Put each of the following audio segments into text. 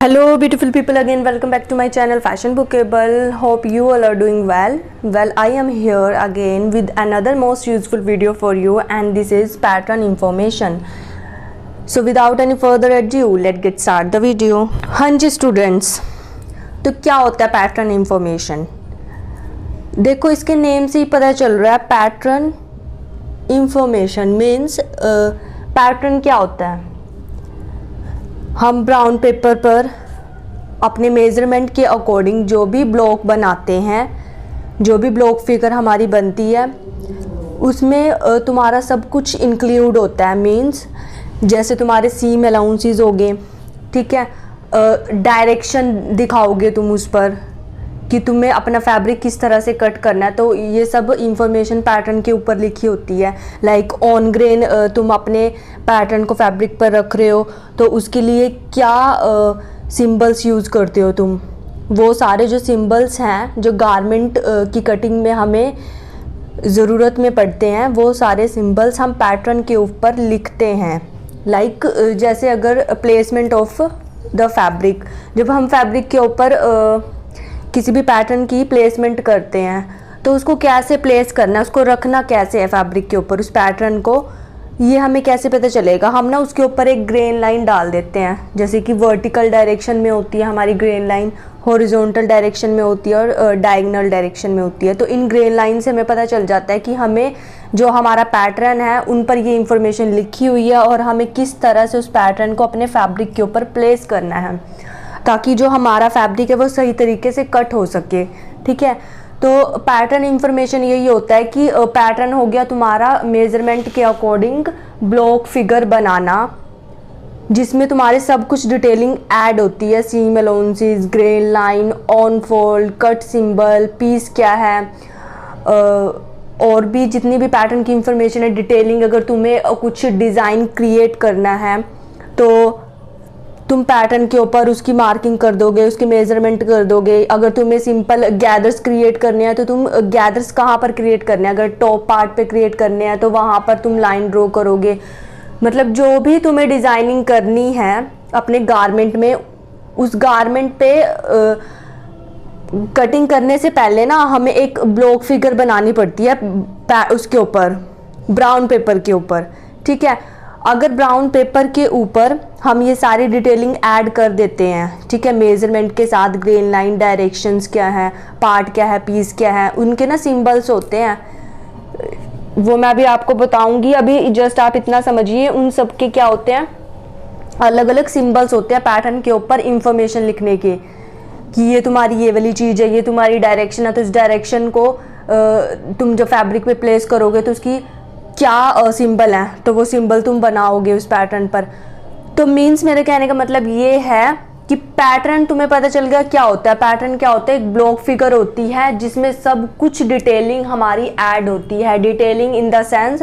Hello beautiful people, again welcome back to my channel Fashion Bookable. Hope you all are doing well. I am here again with another most useful video for you, and this is pattern information. So without any further ado, let's get start the video. हाँ जी students, तो क्या होता है pattern information? देखो इसके name से ही पता चल रहा है पैटर्न इंफॉर्मेशन मीन्स पैटर्न क्या होता है। हम ब्राउन पेपर पर अपने मेज़रमेंट के अकॉर्डिंग जो भी ब्लॉक बनाते हैं, जो भी ब्लॉक फिगर हमारी बनती है, उसमें तुम्हारा सब कुछ इंक्लूड होता है। मींस जैसे तुम्हारे सीम अलाउंसेस हो गए, ठीक है, डायरेक्शन दिखाओगे तुम उस पर कि तुम्हें अपना फैब्रिक किस तरह से कट करना है, तो ये सब इंफॉर्मेशन पैटर्न के ऊपर लिखी होती है। लाइक ऑन ग्रेन तुम अपने पैटर्न को फैब्रिक पर रख रहे हो तो उसके लिए क्या सिंबल्स यूज़ करते हो तुम, वो सारे जो सिंबल्स हैं जो गारमेंट की कटिंग में हमें ज़रूरत में पड़ते हैं, वो सारे सिंबल्स हम पैटर्न के ऊपर लिखते हैं। लाइक जैसे अगर प्लेसमेंट ऑफ द फैब्रिक, जब हम फैब्रिक के ऊपर किसी भी पैटर्न की प्लेसमेंट करते हैं तो उसको कैसे प्लेस करना है, उसको रखना कैसे है फैब्रिक के ऊपर उस पैटर्न को, ये हमें कैसे पता चलेगा। हम ना उसके ऊपर एक ग्रेन लाइन डाल देते हैं, जैसे कि वर्टिकल डायरेक्शन में होती है हमारी ग्रेन लाइन, हॉरिजॉन्टल डायरेक्शन में होती है और डायगोनल डायरेक्शन में होती है। तो इन ग्रेन लाइन से हमें पता चल जाता है कि हमें जो हमारा पैटर्न है उन पर ये इंफॉर्मेशन लिखी हुई है और हमें किस तरह से उस पैटर्न को अपने फैब्रिक के ऊपर प्लेस करना है ताकि जो हमारा फैब्रिक है वो सही तरीके से कट हो सके। ठीक है, तो पैटर्न इंफॉर्मेशन यही होता है कि पैटर्न हो गया तुम्हारा मेजरमेंट के अकॉर्डिंग ब्लॉक फिगर बनाना, जिसमें तुम्हारे सब कुछ डिटेलिंग ऐड होती है। Seam allowances, grain line, on fold, cut symbol, piece क्या है, और भी जितनी भी पैटर्न की इंफॉर्मेशन है डिटेलिंग। अगर तुम्हें कुछ डिज़ाइन क्रिएट करना है तो तुम पैटर्न के ऊपर उसकी मार्किंग कर दोगे, उसकी मेजरमेंट कर दोगे। अगर तुम्हें सिंपल गैदर्स क्रिएट करने हैं तो तुम गैदर्स कहाँ पर क्रिएट करने हैं, अगर टॉप पार्ट पे क्रिएट करने हैं तो वहाँ पर तुम लाइन ड्रॉ करोगे। मतलब जो भी तुम्हें डिज़ाइनिंग करनी है अपने गारमेंट में, उस गारमेंट पे कटिंग करने से पहले ना हमें एक ब्लॉक फिगर बनानी पड़ती है उसके ऊपर, ब्राउन पेपर के ऊपर। ठीक है, अगर ब्राउन पेपर के ऊपर हम ये सारी डिटेलिंग ऐड कर देते हैं, ठीक है, मेजरमेंट के साथ, ग्रेन लाइन, डायरेक्शंस क्या है, पार्ट क्या है, पीस क्या है, उनके ना सिंबल्स होते हैं, वो मैं अभी आपको बताऊंगी। अभी जस्ट आप इतना समझिए उन सब के क्या होते हैं, अलग अलग सिंबल्स होते हैं पैटर्न के ऊपर इंफॉर्मेशन लिखने के, कि ये तुम्हारी ये वाली चीज़ है, ये तुम्हारी डायरेक्शन है, तो इस डायरेक्शन को तुम जब फैब्रिक पे प्लेस करोगे तो उसकी क्या सिंबल है, तो वो सिंबल तुम बनाओगे उस पैटर्न पर। तो मीन्स मेरे कहने का मतलब ये है कि पैटर्न तुम्हें पता चल गया क्या होता है। पैटर्न क्या होता है, एक ब्लॉक फिगर होती है जिसमें सब कुछ डिटेलिंग हमारी ऐड होती है। डिटेलिंग इन द सेंस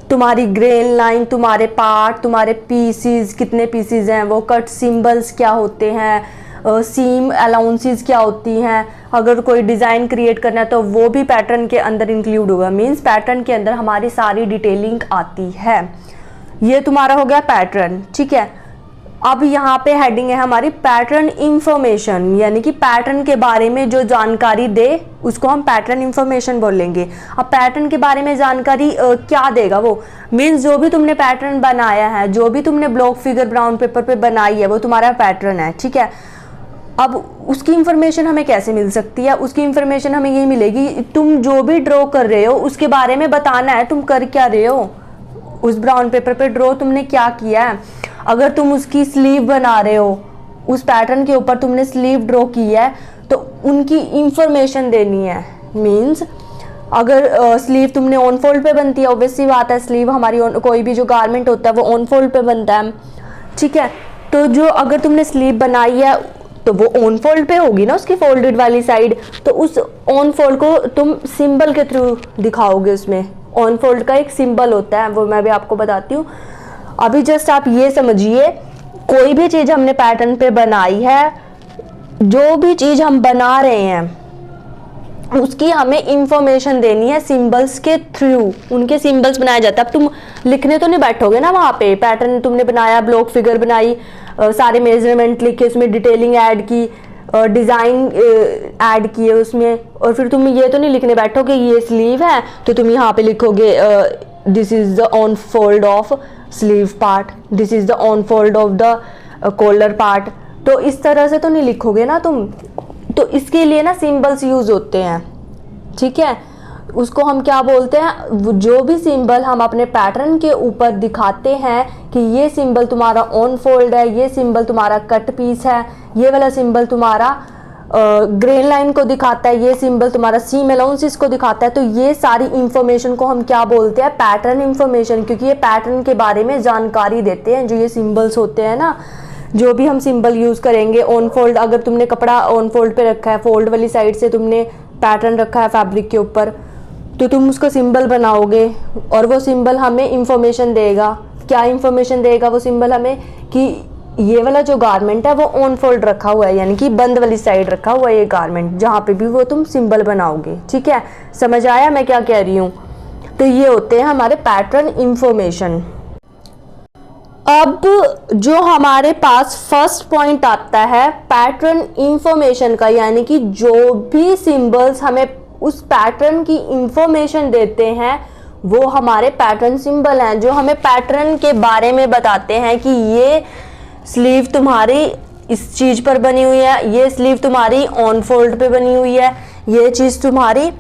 तुम्हारी ग्रेन लाइन, तुम्हारे पार्ट, तुम्हारे पीसीज, कितने पीसीज हैं वो, कट सिंबल्स क्या होते हैं, सीम अलाउंसेस क्या होती हैं, अगर कोई डिज़ाइन क्रिएट करना है तो वो भी पैटर्न के अंदर इंक्लूड होगा। मींस पैटर्न के अंदर हमारी सारी डिटेलिंग आती है। ये तुम्हारा हो गया पैटर्न। ठीक है, अब यहाँ पे हेडिंग है हमारी पैटर्न इंफॉर्मेशन, यानी कि पैटर्न के बारे में जो जानकारी दे उसको हम पैटर्न इंफॉर्मेशन बोलेंगे। अब पैटर्न के बारे में जानकारी क्या देगा वो, मीन्स जो भी तुमने पैटर्न बनाया है, जो भी तुमने ब्लॉक फिगर ब्राउन पेपर पे बनाई है वो तुम्हारा पैटर्न है। ठीक है, अब उसकी इंफॉर्मेशन हमें कैसे मिल सकती है, उसकी इंफॉर्मेशन हमें यही मिलेगी, तुम जो भी ड्रॉ कर रहे हो उसके बारे में बताना है, तुम कर क्या रहे हो, उस ब्राउन पेपर पे ड्रॉ तुमने क्या किया है। अगर तुम उसकी स्लीव बना रहे हो, उस पैटर्न के ऊपर तुमने स्लीव ड्रॉ की है तो उनकी इंफॉर्मेशन देनी है। मीन्स अगर स्लीव तुमने ऑन फोल्ड पे बनती है, ऑब्वियसली बात है स्लीव हमारी कोई भी जो गारमेंट होता है वो ऑन फोल्ड पे बनता है। ठीक है, तो जो अगर तुमने स्लीव बनाई है तो वो ऑन फोल्ड पे होगी ना, उसकी फोल्डेड वाली साइड, तो उस ऑन फोल्ड को तुम सिंबल के थ्रू दिखाओगे। उसमें ऑन फोल्ड का एक सिंबल होता है, वो मैं भी आपको बताती हूँ। अभी जस्ट आप ये समझिए, कोई भी चीज़ हमने पैटर्न पे बनाई है, जो भी चीज़ हम बना रहे हैं उसकी हमें इंफॉर्मेशन देनी है सिंबल्स के थ्रू, उनके सिंबल्स बनाया जाता है। अब तुम लिखने तो नहीं बैठोगे ना वहाँ पे, पैटर्न तुमने बनाया, ब्लॉक फिगर बनाई, सारे मेजरमेंट लिखे, उसमें डिटेलिंग ऐड की, डिज़ाइन ऐड किए उसमें, और फिर तुम ये तो नहीं लिखने बैठोगे ये स्लीव है तो तुम यहाँ पे लिखोगे this is the on fold of sleeve part, this is the on fold of the collar part. तो इस तरह से तो नहीं लिखोगे ना तुम। तो इसके लिए ना सिंबल्स यूज़ होते हैं, ठीक है। उसको हम क्या बोलते हैं, जो भी सिंबल हम अपने पैटर्न के ऊपर दिखाते हैं कि ये सिंबल तुम्हारा ऑन फोल्ड है, ये सिंबल तुम्हारा कट पीस है, ये वाला सिंबल तुम्हारा ग्रेन लाइन को दिखाता है, ये सिंबल तुम्हारा सीम अलाउंसेस को दिखाता है, तो ये सारी इंफॉर्मेशन को हम क्या बोलते हैं, पैटर्न इंफॉर्मेशन, क्योंकि ये पैटर्न के बारे में जानकारी देते हैं। जो ये सिंबल्स होते हैं ना, जो भी हम सिंबल यूज़ करेंगे, ऑन फोल्ड, अगर तुमने कपड़ा ऑन फोल्ड पे रखा है, फोल्ड वाली साइड से तुमने पैटर्न रखा है फैब्रिक के ऊपर, तो तुम उसका सिंबल बनाओगे और वो सिंबल हमें इंफॉर्मेशन देगा। क्या इंफॉर्मेशन देगा वो सिंबल हमें, कि ये वाला जो गारमेंट है वो ऑन फोल्ड रखा हुआ है, यानी कि बंद वाली साइड रखा हुआ है ये गारमेंट, जहाँ पे भी वो तुम सिंबल बनाओगे। ठीक है, समझ आया मैं क्या कह रही हूँ। तो ये होते हैं हमारे पैटर्न इंफॉर्मेशन। अब जो हमारे पास फर्स्ट पॉइंट आता है पैटर्न इंफॉर्मेशन का, यानी कि जो भी सिंबल्स हमें उस पैटर्न की इंफॉर्मेशन देते हैं वो हमारे पैटर्न सिंबल हैं, जो हमें पैटर्न के बारे में बताते हैं कि ये स्लीव तुम्हारी इस चीज़ पर बनी हुई है, ये स्लीव तुम्हारी ऑन फोल्ड पे बनी हुई है, ये चीज़ तुम्हारी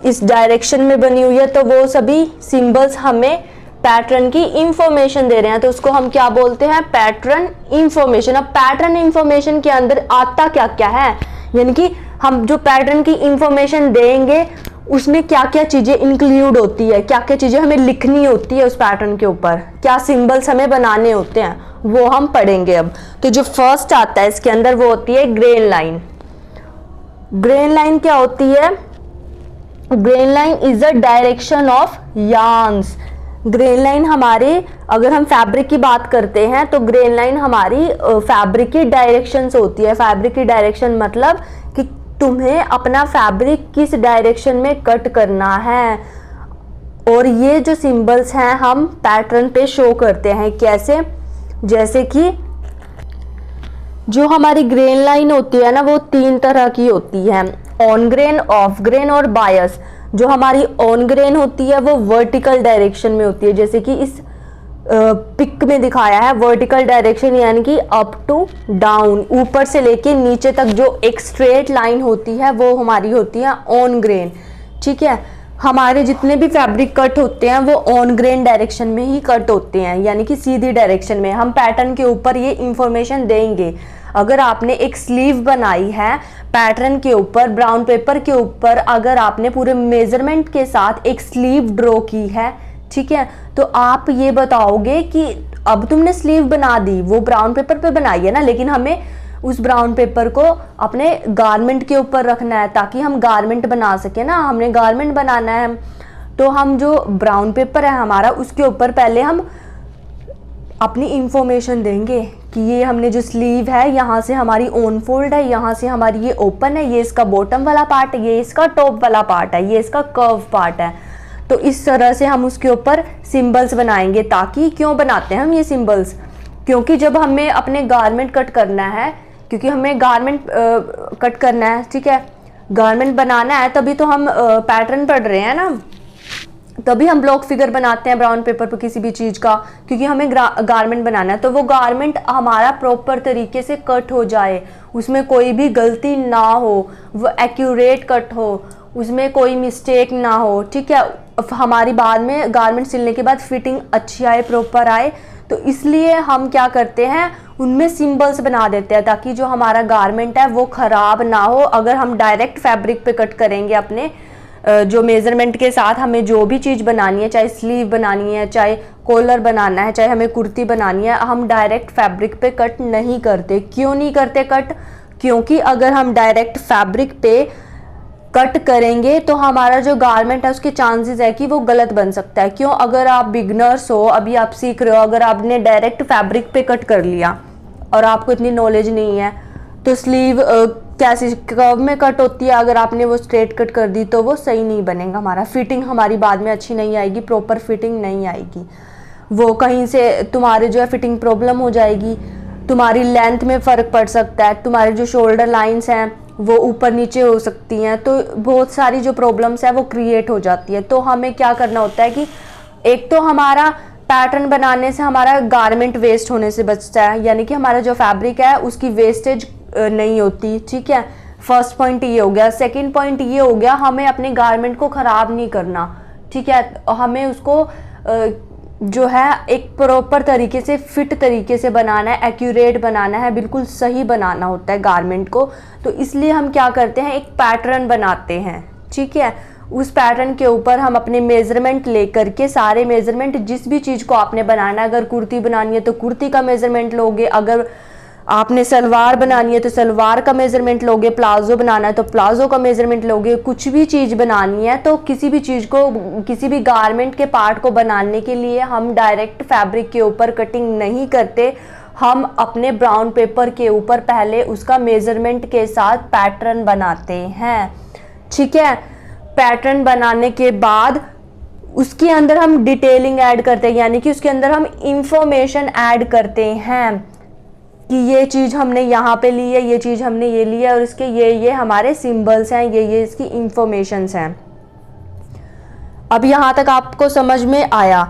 इस डायरेक्शन में बनी हुई है। तो वो सभी सिंबल्स हमें पैटर्न की इंफॉर्मेशन दे रहे हैं, तो उसको हम क्या बोलते हैं, पैटर्न इंफॉर्मेशन। अब पैटर्न इंफॉर्मेशन के अंदर आता क्या क्या है, यानी कि हम जो पैटर्न की इंफॉर्मेशन देंगे उसमें क्या क्या चीज़ें इंक्लूड होती है, क्या क्या चीज़ें हमें लिखनी होती है उस पैटर्न के ऊपर, क्या सिंबल्स हमें बनाने होते हैं, वो हम पढ़ेंगे अब। तो जो फर्स्ट आता है इसके अंदर वो होती है ग्रेन लाइन। ग्रेन लाइन क्या होती है, grain line is a direction of yarns. Grain line हमारे, अगर हम फैब्रिक की बात करते हैं तो ग्रेन लाइन हमारी फैब्रिक की डायरेक्शन से होती है। फैब्रिक की डायरेक्शन मतलब कि तुम्हें अपना फैब्रिक किस डायरेक्शन में कट करना है, और ये जो सिंबल्स हैं हम पैटर्न पे शो करते हैं। कैसे, जैसे कि जो हमारी ग्रेन लाइन होती है ना वो 3 तरह की होती है, ऑन ग्रेन, ऑफ ग्रेन और बायस। जो हमारी ऑन ग्रेन होती है वो वर्टिकल डायरेक्शन में होती है, जैसे कि इस पिक में दिखाया है वर्टिकल डायरेक्शन, यानी कि अप टू डाउन, ऊपर से लेके नीचे तक जो एक स्ट्रेट लाइन होती है वो हमारी होती है ऑन ग्रेन। ठीक है, हमारे जितने भी फैब्रिक कट होते हैं वो ऑन ग्रेन डायरेक्शन में ही कट होते हैं, यानी कि सीधी डायरेक्शन में। हम पैटर्न के ऊपर ये इंफॉर्मेशन देंगे। अगर आपने एक स्लीव बनाई है पैटर्न के ऊपर, ब्राउन पेपर के ऊपर, अगर आपने पूरे मेजरमेंट के साथ एक स्लीव ड्रॉ की है, ठीक है, तो आप ये बताओगे कि अब तुमने स्लीव बना दी, वो ब्राउन पेपर पे बनाई है ना, लेकिन हमें उस ब्राउन पेपर को अपने गारमेंट के ऊपर रखना है ताकि हम गारमेंट बना सके ना, हमने गारमेंट बनाना है। तो हम जो ब्राउन पेपर है हमारा उसके ऊपर पहले हम अपनी इंफॉर्मेशन देंगे कि ये हमने जो स्लीव है यहाँ से हमारी ऑन फोल्ड है, यहाँ से हमारी ये ओपन है, ये इसका बॉटम वाला पार्ट है, ये इसका टॉप वाला पार्ट है, ये इसका कर्व पार्ट है। तो इस तरह से हम उसके ऊपर सिंबल्स बनाएंगे। ताकि क्यों बनाते हैं हम ये सिंबल्स, क्योंकि जब हमें अपने गारमेंट कट करना है, क्योंकि हमें गारमेंट कट करना है, ठीक है, गारमेंट बनाना है, तभी तो हम पैटर्न पढ़ रहे हैं ना, तभी हम ब्लॉक फिगर बनाते हैं ब्राउन पेपर पर किसी भी चीज़ का, क्योंकि हमें गारमेंट बनाना है। तो वो गारमेंट हमारा प्रॉपर तरीके से कट हो जाए, उसमें कोई भी गलती ना हो, वो एक्यूरेट कट हो, उसमें कोई मिस्टेक ना हो। ठीक है, हमारी बाद में गारमेंट सिलने के बाद फिटिंग अच्छी आए, प्रॉपर आए। तो इसलिए हम क्या करते हैं, उनमें सिंबल्स बना देते हैं ताकि जो हमारा गारमेंट है वो ख़राब ना हो। अगर हम डायरेक्ट फैब्रिक पे कट करेंगे अपने जो मेज़रमेंट के साथ, हमें जो भी चीज़ बनानी है, चाहे स्लीव बनानी है, चाहे कॉलर बनाना है, चाहे हमें कुर्ती बनानी है, हम डायरेक्ट फैब्रिक पे कट नहीं करते। क्यों नहीं करते कट, क्योंकि अगर हम डायरेक्ट फैब्रिक पे कट करेंगे तो हमारा जो गारमेंट है उसके चांसेस है कि वो गलत बन सकता है। क्यों, अगर आप बिगनर्स हो, अभी आप सीख रहे हो, अगर आपने डायरेक्ट फैब्रिक पे कट कर लिया और आपको इतनी नॉलेज नहीं है, तो स्लीव कैसी कर्व में कट होती है, अगर आपने वो स्ट्रेट कट कर दी तो वो सही नहीं बनेगा हमारा, फिटिंग हमारी बाद में अच्छी नहीं आएगी, प्रॉपर फिटिंग नहीं आएगी, वो कहीं से तुम्हारे जो है फिटिंग प्रॉब्लम हो जाएगी, तुम्हारी लेंथ में फ़र्क पड़ सकता है, तुम्हारे जो शोल्डर लाइंस हैं वो ऊपर नीचे हो सकती हैं, तो बहुत सारी जो प्रॉब्लम्स है वो क्रिएट हो जाती है। तो हमें क्या करना होता है कि एक तो हमारा पैटर्न बनाने से हमारा गारमेंट वेस्ट होने से बचता है, यानी कि हमारा जो फैब्रिक है उसकी वेस्टेज नहीं होती, ठीक है। फर्स्ट पॉइंट ये हो गया। सेकंड पॉइंट ये हो गया, हमें अपने गारमेंट को ख़राब नहीं करना, ठीक है, हमें उसको जो है एक प्रॉपर तरीके से फिट तरीके से बनाना है, एक्यूरेट बनाना है, बिल्कुल सही बनाना होता है गारमेंट को। तो इसलिए हम क्या करते हैं, एक पैटर्न बनाते हैं, ठीक है। उस पैटर्न के ऊपर हम अपने मेज़रमेंट लेकर के, सारे मेज़रमेंट जिस भी चीज़ को आपने बनाना है, अगर कुर्ती बनानी है तो कुर्ती का मेज़रमेंट लोगे, अगर आपने सलवार बनानी है तो सलवार का मेज़रमेंट लोगे, प्लाजो बनाना है तो प्लाजो का मेज़रमेंट लोगे, कुछ भी चीज़ बनानी है तो किसी भी चीज़ को, किसी भी गारमेंट के पार्ट को बनाने के लिए हम डायरेक्ट फैब्रिक के ऊपर कटिंग नहीं करते, हम अपने ब्राउन पेपर के ऊपर पहले उसका मेज़रमेंट के साथ पैटर्न बनाते हैं, ठीक है। पैटर्न बनाने के बाद उसके अंदर हम डिटेलिंग ऐड करते हैं, यानी कि उसके अंदर हम इंफॉर्मेशन ऐड करते हैं कि ये चीज़ हमने यहाँ पे ली है, ये चीज़ हमने ये ली है, और इसके ये हमारे सिंबल्स हैं, ये इसकी इंफॉर्मेशंस हैं। अब यहाँ तक आपको समझ में आया।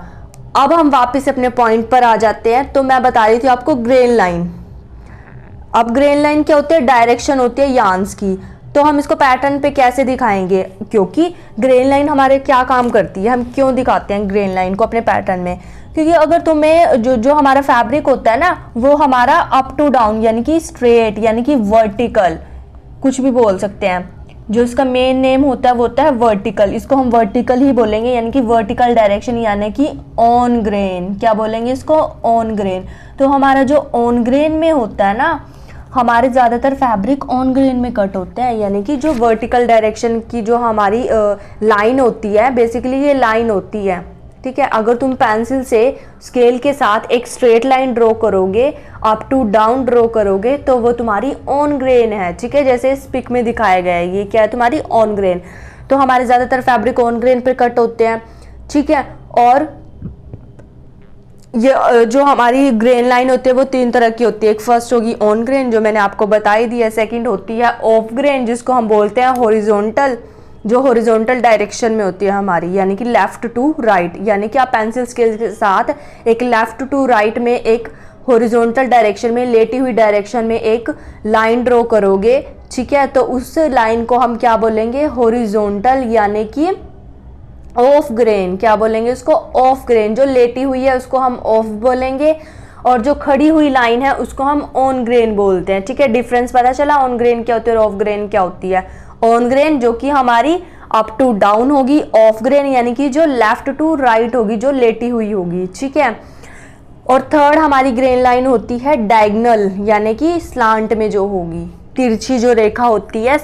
अब हम वापस अपने पॉइंट पर आ जाते हैं। तो मैं बता रही थी आपको ग्रेन लाइन। अब ग्रेन लाइन क्या होती है, डायरेक्शन होती है यार्न्स की। तो हम इसको पैटर्न पे कैसे दिखाएंगे, क्योंकि ग्रेन लाइन हमारे क्या काम करती है, हम क्यों दिखाते हैं ग्रेन लाइन को अपने पैटर्न में, क्योंकि अगर तुम्हें जो हमारा फैब्रिक होता है ना, वो हमारा अप टू डाउन यानी कि स्ट्रेट यानी कि वर्टिकल, कुछ भी बोल सकते हैं, जो इसका मेन नेम होता है वो होता है वर्टिकल, इसको हम वर्टिकल ही बोलेंगे, यानी कि वर्टिकल डायरेक्शन, यानी कि ऑन ग्रेन। क्या बोलेंगे इसको, ऑन ग्रेन। तो हमारा जो ऑन ग्रेन में होता है ना, हमारे ज़्यादातर फैब्रिक ऑन ग्रेन में कट होते हैं, यानी कि जो वर्टिकल डायरेक्शन की जो हमारी लाइन होती है, बेसिकली ये लाइन होती है, ठीक है। अगर तुम पेंसिल से स्केल के साथ एक स्ट्रेट लाइन ड्रॉ करोगे, अप टू डाउन ड्रॉ करोगे, तो वो तुम्हारी ऑन ग्रेन है, ठीक है, जैसे इस पिक में दिखाया गया है, ये क्या है, तुम्हारी ऑन ग्रेन। तो हमारे ज़्यादातर फैब्रिक ऑन ग्रेन पे कट होते हैं, ठीक है। और ये जो हमारी ग्रेन लाइन होती है वो 3 तरह की होती है। एक फर्स्ट होगी ऑन ग्रेन, जो मैंने आपको बताई दी है। सेकंड होती है ऑफ ग्रेन, जिसको हम बोलते हैं हॉरिजॉन्टल, जो हॉरिजॉन्टल डायरेक्शन में होती है हमारी, यानी कि लेफ्ट टू राइट, यानी कि आप पेंसिल स्केल के साथ एक लेफ्ट टू राइट में एक हॉरिजॉन्टल डायरेक्शन में, लेटी हुई डायरेक्शन में एक लाइन ड्रॉ करोगे, ठीक है। तो उस लाइन को हम क्या बोलेंगे, हॉरिजॉन्टल, यानी कि ऑफ ग्रेन। क्या बोलेंगे उसको, ऑफ ग्रेन। जो लेटी हुई है उसको हम ऑफ बोलेंगे, और जो खड़ी हुई लाइन है उसको हम ऑन ग्रेन बोलते हैं, ठीक है। डिफरेंस पता चला, ऑन ग्रेन क्या होती है और ऑफ ग्रेन क्या होती है। ऑन ग्रेन जो कि हमारी अप टू डाउन होगी, ऑफ ग्रेन यानी कि जो लेफ्ट टू राइट होगी, जो लेटी हुई होगी, ठीक है। और थर्ड हमारी ग्रेन लाइन होती है डायगोनल, यानी कि स्लांट में जो होगी, तिरछी जो रेखा होती है।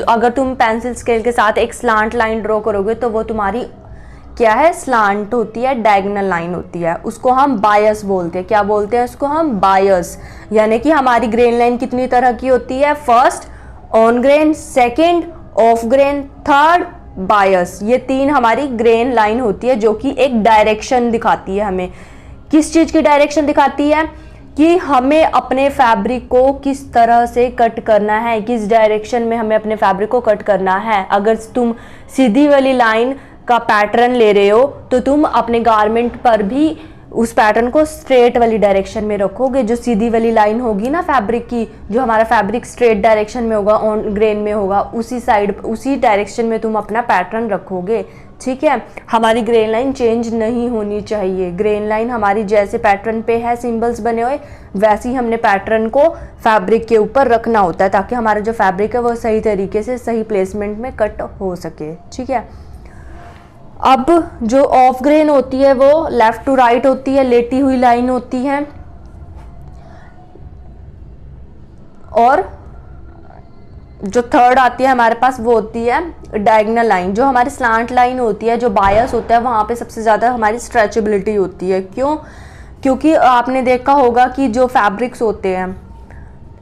अगर तुम पेंसिल स्केल के साथ एक स्लांट लाइन ड्रॉ करोगे तो वो तुम्हारी क्या है, स्लांट होती है, डायगोनल लाइन होती है, उसको हम बायस बोलते हैं। क्या बोलते हैं उसको हम, बायस। यानी कि हमारी ग्रेन लाइन कितनी तरह की होती है, first on grain, second off grain, third bias. ये 3 हमारी ग्रेन लाइन होती है, जो कि एक डायरेक्शन दिखाती है हमें। किस चीज़ की डायरेक्शन दिखाती है, कि हमें अपने फैब्रिक को किस तरह से कट करना है, किस डायरेक्शन में हमें अपने फैब्रिक को कट करना है। अगर तुम सीधी वाली लाइन का पैटर्न ले रहे हो तो तुम अपने गारमेंट पर भी उस पैटर्न को स्ट्रेट वाली डायरेक्शन में रखोगे। जो सीधी वाली लाइन होगी ना फैब्रिक की, जो हमारा फैब्रिक स्ट्रेट डायरेक्शन में होगा, ऑन ग्रेन में होगा, उसी साइड, उसी डायरेक्शन में तुम अपना पैटर्न रखोगे, ठीक है। हमारी ग्रेन लाइन चेंज नहीं होनी चाहिए। ग्रेन लाइन हमारी जैसे पैटर्न पे है, सिंबल्स बने हुए, वैसे ही हमने पैटर्न को फैब्रिक के ऊपर रखना होता है, ताकि हमारा जो फैब्रिक है वो सही तरीके से सही प्लेसमेंट में कट हो सके, ठीक है। अब जो ऑफ ग्रेन होती है वो लेफ्ट टू राइट होती है, लेटी हुई लाइन होती है। और जो थर्ड आती है हमारे पास वो होती है डायगोनल लाइन। जो हमारी स्लांट लाइन होती है, जो बायस होता है, वहाँ पे सबसे ज़्यादा हमारी स्ट्रेचेबिलिटी होती है। क्यों? क्योंकि आपने देखा होगा कि जो फैब्रिक्स होते हैं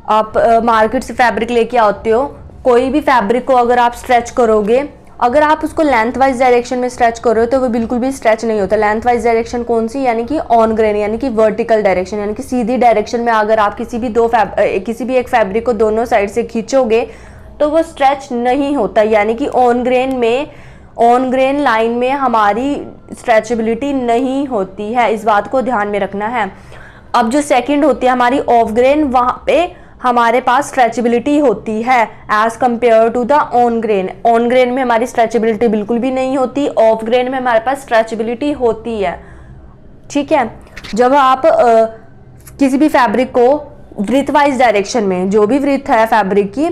आप मार्केट से फैब्रिक लेके आते हो, कोई भी फैब्रिक को अगर आप स्ट्रेच करोगे, अगर आप उसको लेंथ वाइज डायरेक्शन में स्ट्रेच करो तो वो बिल्कुल भी स्ट्रेच नहीं होता। लेंथ वाइज डायरेक्शन कौन सी, यानी कि ऑन ग्रेन, यानी कि वर्टिकल डायरेक्शन, यानी कि सीधी डायरेक्शन में अगर आप किसी भी एक फैब्रिक को दोनों साइड से खींचोगे तो वो स्ट्रेच नहीं होता। यानी कि ऑन ग्रेन लाइन में हमारी स्ट्रेचेबिलिटी नहीं होती है, इस बात को ध्यान में रखना है। अब जो सेकंड होती है हमारी ऑफ ग्रेन, वहाँ पे हमारे पास स्ट्रेचेबिलिटी होती है as compare to the on grain. On grain में हमारी स्ट्रेचेबिलिटी बिल्कुल भी नहीं होती, ऑफ ग्रेन में हमारे पास स्ट्रेचेबिलिटी होती है। ठीक है, जब आप किसी भी फैब्रिक को वृत्त वाइज डायरेक्शन में, जो भी वृत्त है फैब्रिक की,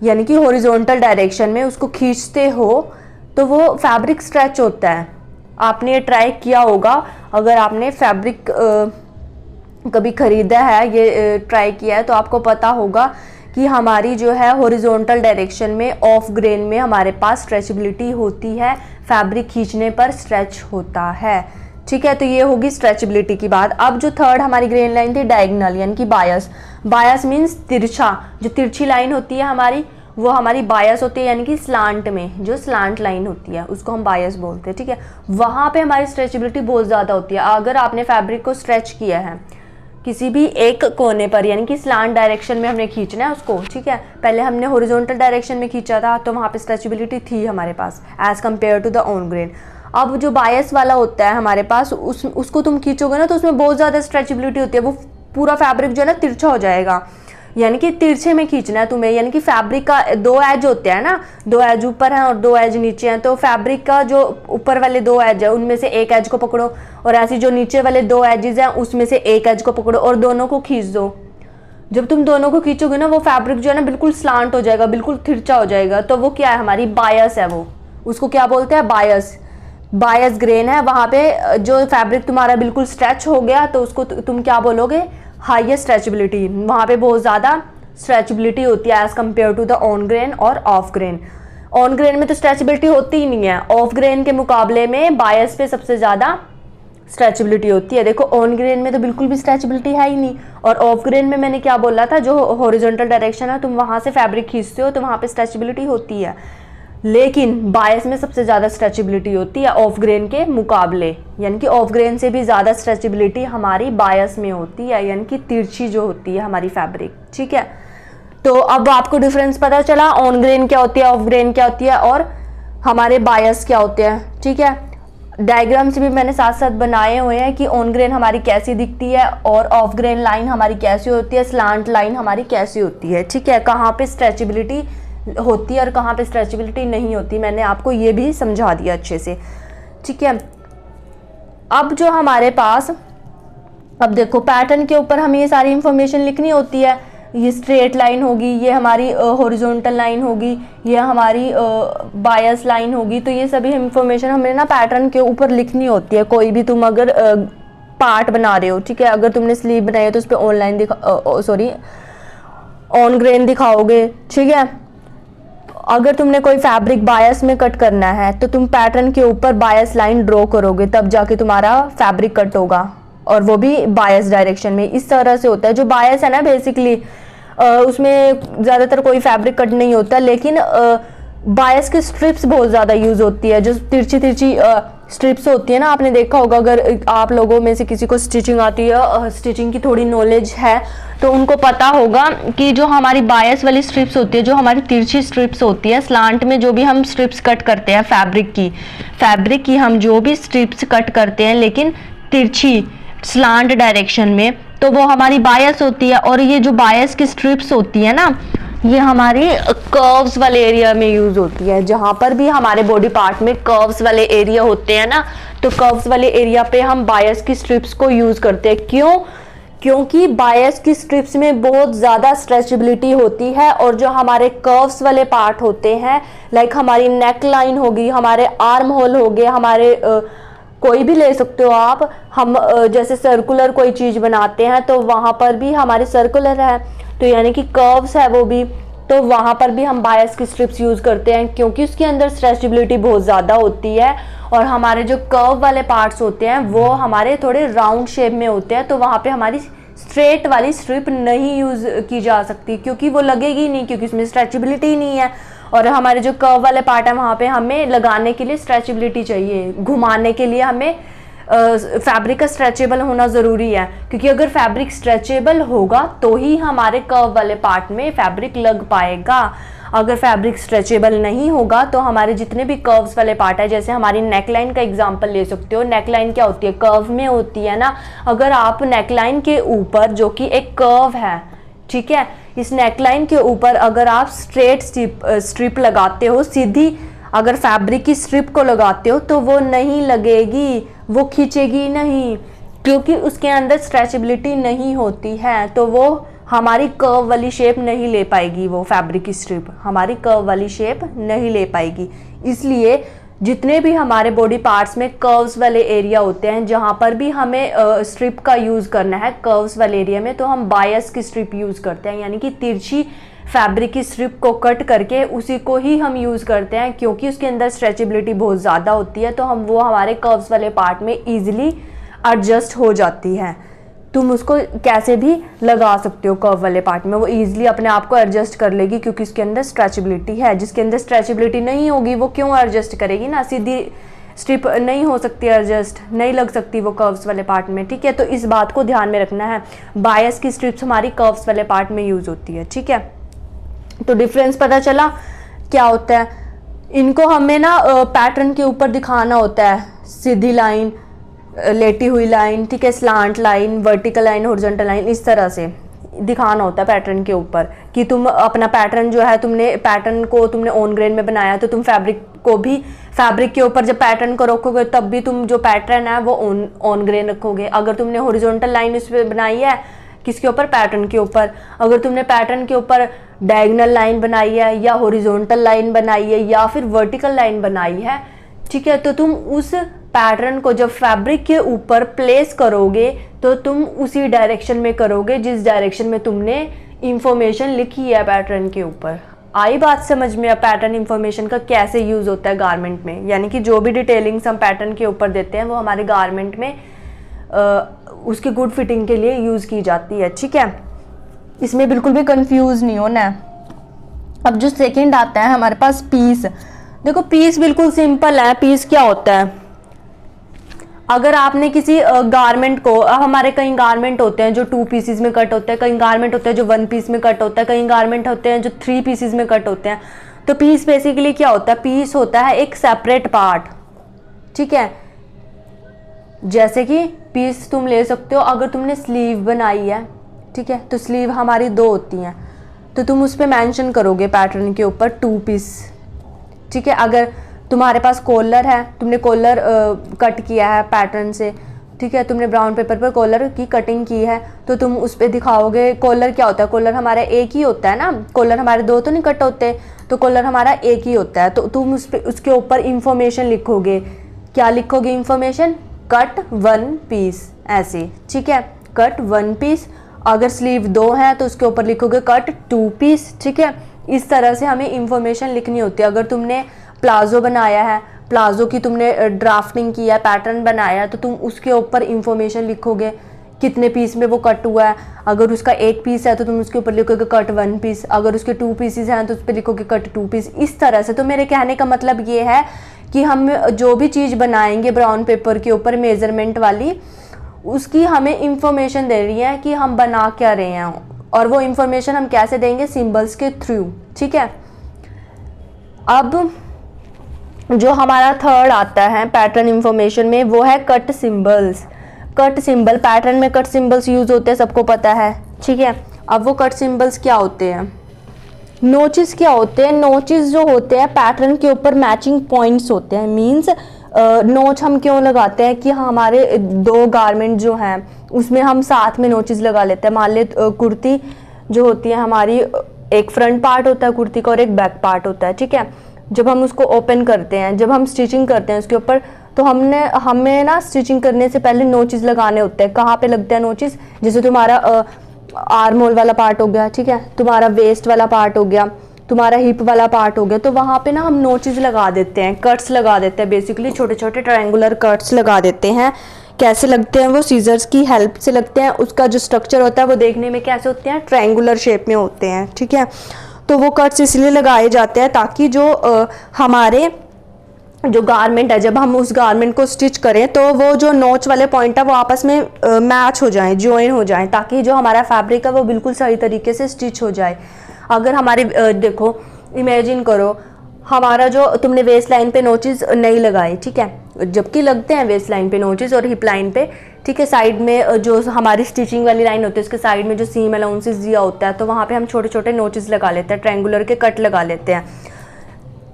यानी कि हॉरिजॉन्टल डायरेक्शन में उसको खींचते हो तो वो फैब्रिक स्ट्रेच होता है। आपने ये ट्राई किया होगा, अगर आपने फैब्रिक कभी खरीदा है, ये ट्राई किया है, तो आपको पता होगा कि हमारी जो है हॉरिजॉन्टल डायरेक्शन में ऑफ ग्रेन में हमारे पास स्ट्रेचेबिलिटी होती है, फैब्रिक खींचने पर स्ट्रेच होता है। ठीक है, तो ये होगी स्ट्रेचेबिलिटी की बात। अब जो थर्ड हमारी ग्रेन लाइन थी डायगोनल, यानी कि बायस। बायस मीन्स तिरछा, जो तिरछी लाइन होती है हमारी, वो हमारी बायस होती है, यानी कि स्लांट में जो स्लांट लाइन होती है उसको हम बायस बोलते हैं। ठीक है, वहाँ पे हमारी स्ट्रेचेबिलिटी बहुत ज़्यादा होती है। अगर आपने फैब्रिक को स्ट्रेच किया है किसी भी एक कोने पर, यानी कि स्लांट डायरेक्शन में हमने खींचना है उसको, ठीक है, पहले हमने हॉरिजॉन्टल डायरेक्शन में खींचा था तो वहाँ पे स्ट्रेचेबिलिटी थी हमारे पास as compare to the on grain. अब जो बायस वाला होता है हमारे पास, उसको तुम खींचोगे ना तो उसमें बहुत ज़्यादा स्ट्रेचेबिलिटी होती है, वो पूरा फैब्रिक जो है ना तिरछा हो जाएगा। यानी कि तिरछे में खींचना है तुम्हें, यानी कि फैब्रिक का दो एज होते हैं ना, दो एज ऊपर हैं और दो एज नीचे हैं, तो फैब्रिक का जो ऊपर वाले दो एज है उनमें से एक एज को पकड़ो और ऐसी जो नीचे वाले दो एजेस हैं उसमें से एक एज को पकड़ो और दोनों को खींच दो। जब तुम दोनों को खींचोगे ना वो फैब्रिक जो है ना बिल्कुल स्लांट हो जाएगा, बिल्कुल तिरछा हो जाएगा, तो वो क्या है, हमारी बायस है। वो उसको क्या बोलते हैं, बायस। बायस ग्रेन है, वहाँ पे जो फैब्रिक तुम्हारा बिल्कुल स्ट्रेच हो गया तो उसको तुम क्या बोलोगे, हाईएस्ट स्ट्रेचेबिलिटी। वहाँ पे बहुत ज़्यादा स्ट्रेचेबिलिटी होती है as compare to the on grain और ऑफ ग्रेन। ऑन ग्रेन में तो स्ट्रेचेबिलिटी होती ही नहीं है, ऑफ ग्रेन के मुकाबले में बायस पे सबसे ज़्यादा स्ट्रेचेबिलिटी होती है। देखो ऑन ग्रेन में तो बिल्कुल भी स्ट्रेचेबिलिटी है ही नहीं, और ऑफ ग्रेन में मैंने क्या बोला था, जो हॉरिजॉन्टल डायरेक्शन है तुम वहाँ से फैब्रिक खींचते हो तो वहाँ पे स्ट्रेचेबिलिटी होती है, लेकिन बायस में सबसे ज़्यादा स्ट्रेचेबिलिटी होती है ऑफ ग्रेन के मुकाबले। यानी कि ऑफ ग्रेन से भी ज़्यादा स्ट्रेचेबिलिटी हमारी बायस में होती है, यानी कि तिरछी जो होती है हमारी फैब्रिक। ठीक है, तो अब आपको डिफरेंस पता चला, ऑन ग्रेन क्या होती है, ऑफ ग्रेन क्या होती है और हमारे बायस क्या होते हैं। ठीक है, डायग्राम्स भी मैंने साथ साथ बनाए हुए हैं कि ऑन ग्रेन हमारी कैसी दिखती है और ऑफ ग्रेन लाइन हमारी कैसी होती है, स्लांट लाइन हमारी कैसी होती है। ठीक है, कहाँ पे स्ट्रेचेबिलिटी होती है और कहाँ पे स्ट्रेचेबिलिटी नहीं होती, मैंने आपको ये भी समझा दिया अच्छे से। ठीक है, अब जो हमारे पास, अब देखो पैटर्न के ऊपर हमें ये सारी इंफॉर्मेशन लिखनी होती है। ये स्ट्रेट लाइन होगी, ये हमारी हॉरिजॉन्टल लाइन होगी, ये हमारी बायस लाइन होगी, तो ये सभी इंफॉर्मेशन हमें ना पैटर्न के ऊपर लिखनी होती है। कोई भी तुम अगर पार्ट बना रहे हो, ठीक है, अगर तुमने स्लीव बनाई है तो उस पर ऑन ग्रेन दिखाओगे। ठीक है, अगर तुमने कोई फैब्रिक बायस में कट करना है तो तुम पैटर्न के ऊपर बायस लाइन ड्रॉ करोगे, तब जाके तुम्हारा फैब्रिक कट होगा, और वो भी बायस डायरेक्शन में। इस तरह से होता है। जो बायस है ना बेसिकली उसमें ज़्यादातर कोई फैब्रिक कट नहीं होता, लेकिन बायस की स्ट्रिप्स बहुत ज़्यादा यूज़ होती है, जो तिरछी तिरछी स्ट्रिप्स होती है ना, आपने देखा होगा। अगर आप लोगों में से किसी को स्टिचिंग आती है, स्टिचिंग की थोड़ी नॉलेज है, तो उनको पता होगा कि जो हमारी बायस वाली स्ट्रिप्स होती है, जो हमारी तिरछी स्ट्रिप्स होती है, स्लांट में जो भी हम स्ट्रिप्स कट करते हैं फैब्रिक की हम जो भी स्ट्रिप्स कट करते हैं लेकिन तिरछी स्लांट डायरेक्शन में, तो वो हमारी बायस होती है। और ये जो बायस की स्ट्रिप्स होती है ना, ये हमारी कर्व्स वाले एरिया में यूज होती है। जहां पर भी हमारे बॉडी पार्ट में कर्व्स वाले एरिया होते हैं ना, तो कर्व्स वाले एरिया पे हम बायस की स्ट्रिप्स को यूज करते हैं। क्यों? क्योंकि बायस की स्ट्रिप्स में बहुत ज़्यादा स्ट्रेचेबिलिटी होती है, और जो हमारे कर्व्स वाले पार्ट होते हैं, लाइक हमारी नेक लाइन होगी, हमारे आर्म होल हो गए, हमारे कोई भी ले सकते हो आप, हम जैसे सर्कुलर कोई चीज़ बनाते हैं तो वहाँ पर भी हमारे सर्कुलर है, तो यानी कि कर्व्स है वो भी, तो वहाँ पर भी हम बायस की स्ट्रिप्स यूज़ करते हैं, क्योंकि उसके अंदर स्ट्रेचेबिलिटी बहुत ज़्यादा होती है। और हमारे जो कर्व वाले पार्ट्स होते हैं वो हमारे थोड़े राउंड शेप में होते हैं, तो वहाँ पे हमारी स्ट्रेट वाली स्ट्रिप नहीं यूज़ की जा सकती, क्योंकि वो लगेगी नहीं, क्योंकि उसमें स्ट्रेचेबिलिटी नहीं है। और हमारे जो कर्व वाले पार्ट है वहाँ पे हमें लगाने के लिए स्ट्रेचेबिलिटी चाहिए, घुमाने के लिए हमें फैब्रिक का स्ट्रेचेबल होना ज़रूरी है, क्योंकि अगर फैब्रिक स्ट्रेचेबल होगा तो ही हमारे कर्व वाले पार्ट में फैब्रिक लग पाएगा। अगर फैब्रिक स्ट्रेचेबल नहीं होगा तो हमारे जितने भी कर्व्स वाले पार्ट है, जैसे हमारी नेकलाइन का एग्जांपल ले सकते हो। नेकलाइन क्या होती है, कर्व में होती है ना। अगर आप नेकलाइन के ऊपर, जो कि एक कर्व है, ठीक है, इस नेकलाइन के ऊपर अगर आप स्ट्रेट स्ट्रिप लगाते हो, सीधी अगर फैब्रिक की स्ट्रिप को लगाते हो तो वो नहीं लगेगी, वो खींचेगी नहीं, क्योंकि उसके अंदर स्ट्रेचेबिलिटी नहीं होती है। तो वो हमारी कर्व वाली शेप नहीं ले पाएगी, वो फैब्रिक की स्ट्रिप हमारी कर्व वाली शेप नहीं ले पाएगी। इसलिए जितने भी हमारे बॉडी पार्ट्स में कर्व्स वाले एरिया होते हैं, जहाँ पर भी हमें स्ट्रिप का यूज़ करना है कर्व्स वाले एरिया में, तो हम बायस की स्ट्रिप यूज़ करते हैं, यानी कि तिरछी फैब्रिक की स्ट्रिप को कट करके उसी को ही हम यूज़ करते हैं, क्योंकि उसके अंदर स्ट्रेचेबिलिटी बहुत ज़्यादा होती है। तो हम वो हमारे कर्व्स वाले पार्ट में ईजिली एडजस्ट हो जाती है। तुम उसको कैसे भी लगा सकते हो कर्व वाले पार्ट में, वो ईजिली अपने आप को एडजस्ट कर लेगी, क्योंकि उसके अंदर स्ट्रेचेबिलिटी है। जिसके अंदर स्ट्रेचेबिलिटी नहीं होगी वो क्यों एडजस्ट करेगी ना, सीधी स्ट्रिप नहीं हो सकती एडजस्ट, नहीं लग सकती वो कर्व्स वाले पार्ट में, ठीक है। तो इस बात को ध्यान में रखना है। बायस की स्ट्रिप्स हमारी कर्व्स वाले पार्ट में यूज़ होती है, ठीक है। तो डिफरेंस पता चला क्या होता है। इनको हमें ना पैटर्न के ऊपर दिखाना होता है, सीधी लाइन, लेटी हुई लाइन, ठीक है, slant line, vertical line, horizontal line, इस तरह से दिखाना होता है पैटर्न के ऊपर कि तुम अपना पैटर्न जो है, तुमने पैटर्न को तुमने ऑन ग्रेन में बनाया, तो तुम फैब्रिक को भी फैब्रिक के ऊपर जब पैटर्न को रखोगे तब भी तुम जो पैटर्न है वो ऑन ग्रेन रखोगे। अगर तुमने हॉरिजॉन्टल लाइन इस पर बनाई है, किसके ऊपर, पैटर्न के ऊपर, अगर तुमने पैटर्न के ऊपर डायगोनल लाइन बनाई है या हॉरिजॉन्टल लाइन बनाई है या फिर वर्टिकल लाइन बनाई है, ठीक है, तो तुम उस पैटर्न को जब फैब्रिक के ऊपर प्लेस करोगे तो तुम उसी डायरेक्शन में करोगे जिस डायरेक्शन में तुमने इंफॉर्मेशन लिखी है पैटर्न के ऊपर। आई बात समझ में? अब पैटर्न इंफॉर्मेशन का कैसे यूज़ होता है गारमेंट में, यानी कि जो भी डिटेलिंग्स हम पैटर्न के ऊपर देते हैं वो हमारे गारमेंट में उसकी गुड फिटिंग के लिए यूज़ की जाती है, ठीक है। इसमें बिल्कुल भी कंफ्यूज नहीं होना है। अब जो सेकंड आता है हमारे पास पीस। देखो पीस बिल्कुल सिंपल है। पीस क्या होता है, अगर आपने किसी गारमेंट को, हमारे कई गारमेंट होते हैं जो 2 पीसेस में कट होते हैं, कई गारमेंट होते हैं जो 1 पीस में कट होता है, कई गारमेंट होते हैं जो 3 पीसेस में कट होते हैं। तो पीस बेसिकली क्या होता है, पीस होता है एक सेपरेट पार्ट, ठीक है। जैसे कि पीस तुम ले सकते हो, अगर तुमने स्लीव बनाई है, ठीक है, तो स्लीव हमारी 2 होती हैं, तो तुम उस पर मेंशन करोगे पैटर्न के ऊपर 2 पीस, ठीक है। अगर तुम्हारे पास कॉलर है, तुमने कॉलर कट किया है पैटर्न से, ठीक है, तुमने ब्राउन पेपर पर कॉलर की कटिंग की है, तो तुम उस पर दिखाओगे। कॉलर क्या होता है, कॉलर हमारा एक ही होता है ना, कॉलर हमारे 2 तो नहीं कट होते, तो कॉलर हमारा एक ही होता है। तो तुम उस पर, उसके ऊपर इंफॉर्मेशन लिखोगे। क्या लिखोगे इंफॉर्मेशन, कट 1 पीस, ऐसे, ठीक है, कट 1 पीस। अगर स्लीव 2 है तो उसके ऊपर लिखोगे कट 2 पीस, ठीक है। इस तरह से हमें इंफॉर्मेशन लिखनी होती है। अगर तुमने प्लाजो बनाया है, प्लाजो की तुमने ड्राफ्टिंग किया है, पैटर्न बनाया है, तो तुम उसके ऊपर इंफॉर्मेशन लिखोगे कितने पीस में वो कट हुआ है। अगर उसका 1 पीस है तो तुम उसके ऊपर लिखोगे कट 1 पीस, अगर उसके 2 पीसेस हैं तो उस पर लिखोगे कट 2 पीस, इस तरह से। तो मेरे कहने का मतलब ये है कि हम जो भी चीज़ बनाएंगे ब्राउन पेपर के ऊपर मेजरमेंट वाली, उसकी हमें इंफॉर्मेशन दे रही है कि हम बना क्या रहे हैं, और वो इंफॉर्मेशन हम कैसे देंगे, सिंबल्स के थ्रू, ठीक है। अब जो हमारा थर्ड आता है पैटर्न इंफॉर्मेशन में, वो है cut symbols. Cut symbol, pattern में कट सिंबल्स यूज होते हैं, सबको पता है, ठीक है। अब वो कट सिंबल्स क्या होते हैं, नोचिस क्या होते हैं। नोचिस जो होते हैं पैटर्न के ऊपर मैचिंग पॉइंट्स होते हैं। मीन्स नोच हम क्यों लगाते हैं कि हमारे 2 गारमेंट जो हैं उसमें हम साथ में नोचिस लगा लेते हैं। मान ले कुर्ती जो होती है हमारी, एक फ्रंट पार्ट होता है कुर्ती का और एक बैक पार्ट होता है, ठीक है। जब हम उसको ओपन करते हैं, जब हम स्टिचिंग करते हैं उसके ऊपर, तो हमें ना स्टिचिंग करने से पहले नोचिस लगाने होते हैं। कहाँ पे लगते हैं नोचिस, जैसे तुम्हारा आर्म होल वाला पार्ट हो गया, ठीक है, तुम्हारा वेस्ट वाला पार्ट हो गया, तुम्हारा हिप वाला पार्ट हो गया, तो वहाँ पे ना हम नोचिस लगा देते हैं, कट्स लगा देते हैं, बेसिकली छोटे छोटे ट्रायंगुलर कट्स लगा देते हैं कैसे लगते हैं वो, सीजर्स की हेल्प से लगते हैं। उसका जो स्ट्रक्चर होता है वो देखने में कैसे होते हैं, ट्रायंगुलर शेप में होते हैं, ठीक है। तो वो कट्स इसलिए लगाए जाते हैं ताकि जो हमारे जो गारमेंट है, जब हम उस गारमेंट को स्टिच करें तो वो जो नोच वाले पॉइंट है वो आपस में मैच हो जाएं, ज्वाइन हो जाएं, ताकि जो हमारा फैब्रिक है वो बिल्कुल सही तरीके से स्टिच हो जाए। अगर हमारे देखो, इमेजिन करो हमारा जो तुमने वेस्ट लाइन पे नोचेस नहीं लगाए, ठीक है, जबकि लगते हैं वेस्ट लाइन पे नोचेस और हिप लाइन पे, ठीक है। साइड में जो हमारी स्टिचिंग वाली लाइन होती है उसके साइड में जो सीम अलाउंसेस दिया होता है तो वहाँ पे हम छोटे छोटे नोचेस लगा लेते हैं, ट्रायंगुलर के कट लगा लेते हैं।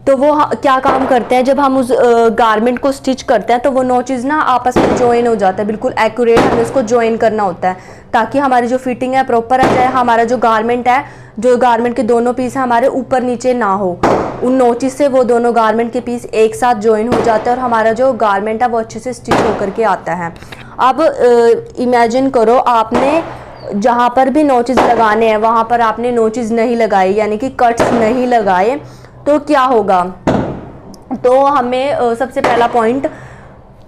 तो वो क्या काम करते हैं, जब हम उस गारमेंट को स्टिच करते हैं तो वो नोचेस ना आपस में ज्वाइन हो जाता है, बिल्कुल एक्यूरेट हमें उसको ज्वाइन करना होता है ताकि हमारी जो फिटिंग है प्रॉपर आ जाए, हमारा जो गारमेंट है, जो गारमेंट के दोनों पीस है हमारे ऊपर नीचे ना हो। उन नोचेस से वो दोनों गारमेंट के पीस एक साथ ज्वाइन हो जाते हैं और हमारा जो गारमेंट है वो अच्छे से स्टिच होकर के आता है। अब इमेजिन करो आपने जहाँ पर भी नोचेस लगाने हैं वहाँ पर आपने नोचेस नहीं लगाए, यानी कि कट्स नहीं लगाए, तो क्या होगा। तो हमें सबसे पहला पॉइंट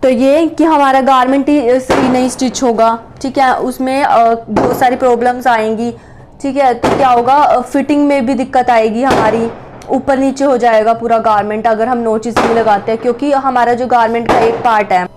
तो ये कि हमारा गारमेंट ही सही नहीं स्टिच होगा, ठीक है, उसमें बहुत सारी प्रॉब्लम्स आएंगी, ठीक है। तो क्या होगा, फिटिंग में भी दिक्कत आएगी, हमारी ऊपर नीचे हो जाएगा पूरा गारमेंट अगर हम नोचेस नहीं लगाते हैं, क्योंकि हमारा जो गारमेंट का एक पार्ट है,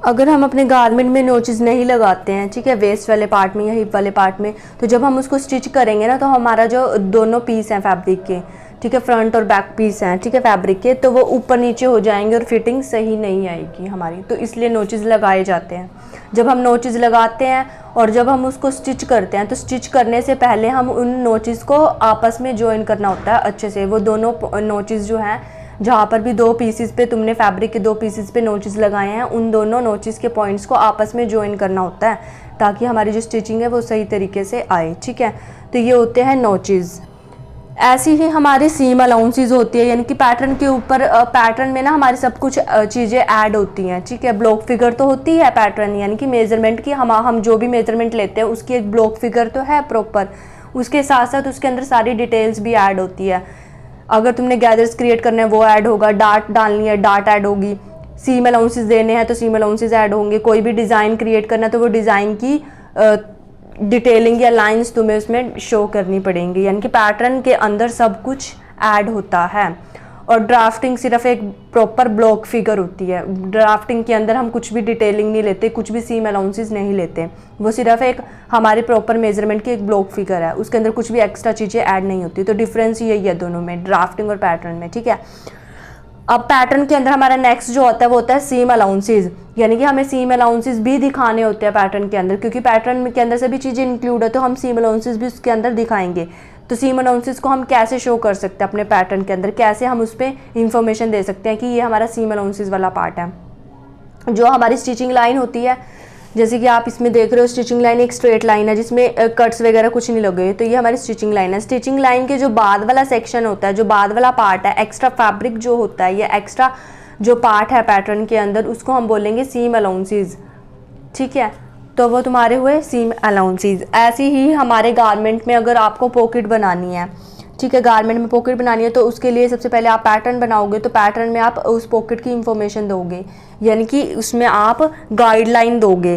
अगर हम अपने गारमेंट में नोचेस नहीं लगाते हैं, ठीक है, वेस्ट वाले पार्ट में या हिप वाले पार्ट में, तो जब हम उसको स्टिच करेंगे ना तो हमारा जो दोनों पीस हैं फैब्रिक के, ठीक है, फ्रंट और बैक पीस हैं, ठीक है, फैब्रिक के, तो वो ऊपर नीचे हो जाएंगे और फिटिंग सही नहीं आएगी हमारी। तो इसलिए नोचेस लगाए जाते हैं। जब हम नोचेस लगाते हैं और जब हम उसको स्टिच करते हैं तो स्टिच करने से पहले हम उन नोचेस को आपस में ज्वाइन करना होता है अच्छे से। वो दोनों नोचेस जो हैं, जहाँ पर भी दो पीसेस पे तुमने फैब्रिक के दो पीसेस पे नोचेस लगाए हैं, उन दोनों नोचेस के पॉइंट्स को आपस में ज्वाइन करना होता है ताकि हमारी जो स्टिचिंग है वो सही तरीके से आए, ठीक है। तो ये होते हैं नोचेस। ऐसी ही हमारी सीम अलाउंसेस होती है, यानी कि पैटर्न के ऊपर, पैटर्न में ना हमारी सब कुछ चीज़ें ऐड होती हैं, ठीक है। ब्लॉक फिगर तो होती है पैटर्न, यानी कि मेजरमेंट की, हम जो भी मेजरमेंट लेते हैं उसकी एक ब्लॉक फिगर तो है प्रॉपर, उसके साथ साथ उसके अंदर सारी डिटेल्स भी ऐड होती है। अगर तुमने गैदर्स क्रिएट करने हैं वो ऐड होगा, डार्ट डालनी है डार्ट ऐड होगी, सीम अलाउंसेस देने हैं तो सीम अलाउंसेस ऐड होंगे, कोई भी डिज़ाइन क्रिएट करना है तो वो डिज़ाइन की डिटेलिंग या लाइंस तुम्हें उसमें शो करनी पड़ेंगी, यानी कि पैटर्न के अंदर सब कुछ ऐड होता है। और ड्राफ्टिंग सिर्फ एक प्रॉपर ब्लॉक फिगर होती है। ड्राफ्टिंग के अंदर हम कुछ भी डिटेलिंग नहीं लेते, कुछ भी सीम अलाउंसेस नहीं लेते, वो सिर्फ एक हमारे प्रॉपर मेजरमेंट की एक ब्लॉक फिगर है, उसके अंदर कुछ भी एक्स्ट्रा चीज़ें ऐड नहीं होती। तो डिफरेंस यही है दोनों में, ड्राफ्टिंग और पैटर्न में, ठीक है। अब पैटर्न के अंदर हमारा नेक्स्ट जो होता है वो होता है सीम अलाउंसेस, यानी कि हमें सीम अलाउंसेस भी दिखाने होते हैं पैटर्न के अंदर, क्योंकि पैटर्न के अंदर सभी चीज़ें इंक्लूड है तो हम सीम अलाउंसेस भी उसके अंदर दिखाएंगे। तो सीम अलाउंसेस को हम कैसे शो कर सकते हैं अपने पैटर्न के अंदर, कैसे हम उस पर इंफॉर्मेशन दे सकते हैं कि ये हमारा सीम अलाउंसेस वाला पार्ट है। जो हमारी स्टिचिंग लाइन होती है, जैसे कि आप इसमें देख रहे हो, स्टिचिंग लाइन एक स्ट्रेट लाइन है जिसमें कट्स वगैरह कुछ नहीं लगे हुए, तो ये हमारी स्टिचिंग लाइन है। स्टिचिंग लाइन के जो बाद वाला सेक्शन होता है, जो बाद वाला पार्ट है, एक्स्ट्रा फैब्रिक जो होता है, ये एक्स्ट्रा जो पार्ट है पैटर्न के अंदर, उसको हम बोलेंगे सीम अलाउंसेस, ठीक है। तो वो तुम्हारे हुए सीम अलाउंसेस। ऐसे ही हमारे गारमेंट में अगर आपको पॉकेट बनानी है, ठीक है, गारमेंट में पॉकेट बनानी है तो उसके लिए सबसे पहले आप पैटर्न बनाओगे, तो पैटर्न में आप उस पॉकेट की इंफॉर्मेशन दोगे, यानी कि उसमें आप गाइडलाइन दोगे